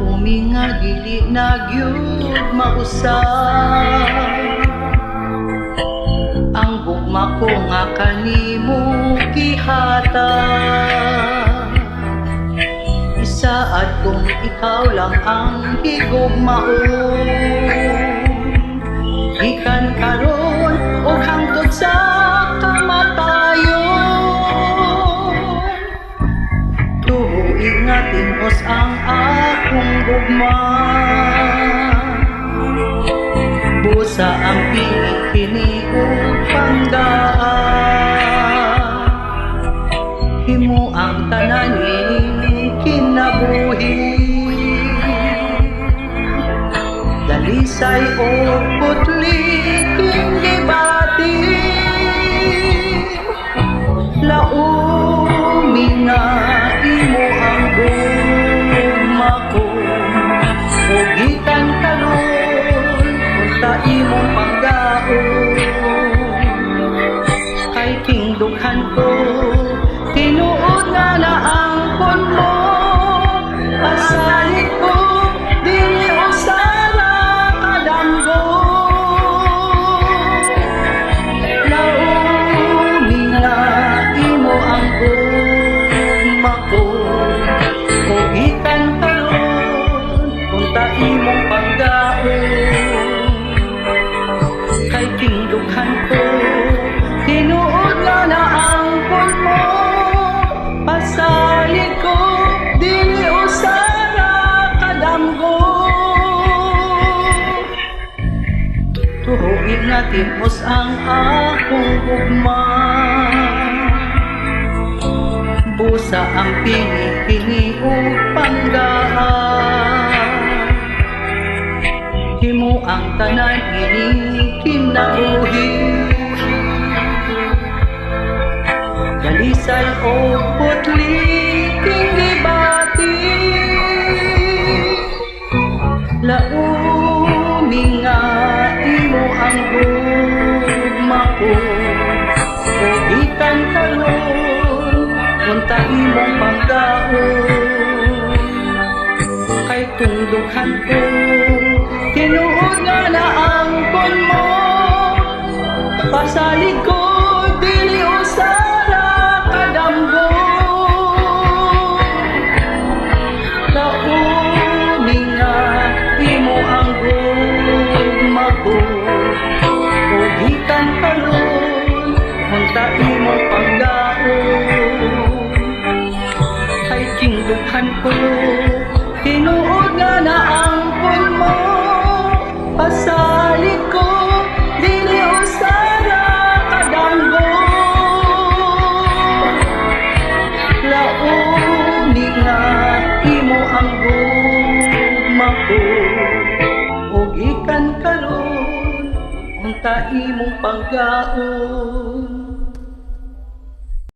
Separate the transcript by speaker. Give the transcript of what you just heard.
Speaker 1: Laumi nga dili nagyud mausay, ang gugma ko nga kanimo gihata. Isa at kung ikaw lang ang higugmaon, ikan karon o hangtod sa kamatayon. Tuhuig nga timos ang akong gugma, busa ang pilit-pilit pangdaan. Himo ang tananing kinabuhi, dalisay o putli kinggibati. Laumi nga imo ang gugma ko, ugikan karon unta imong panggaon. Kay tingdughan ko tinuod nga naangkon mo, pasalit ko dili usara kadanggo. Laumi nga imo ang gugma ko, ugikan karon unta imong panggaon. Kay tingdughan ko tinuod nga naangkon mo, pasalit ko dili usara kadamgo. Tuhuig nga timos ang akong gugma, busa ang pini-pini o panggaan. Himo ang tanan ini kinabuhi, dalisay o putli kinggibati. Laumi nga imo ang gugma ko, ugikan karon unta imong panggaon. Kay tungdughan ko tinuod nga naangkon mo, pasalig ko dili usara kadamgo. Laumi nga imo ang gugma ko, ugikan karon unta imong panggaon. Kay tingdughan ko tinuod nga naangkon mo, pasalit ko dili usara kadamgo. Laumi nga imo ang gugma ko, ugikan karon unta imong panggaon.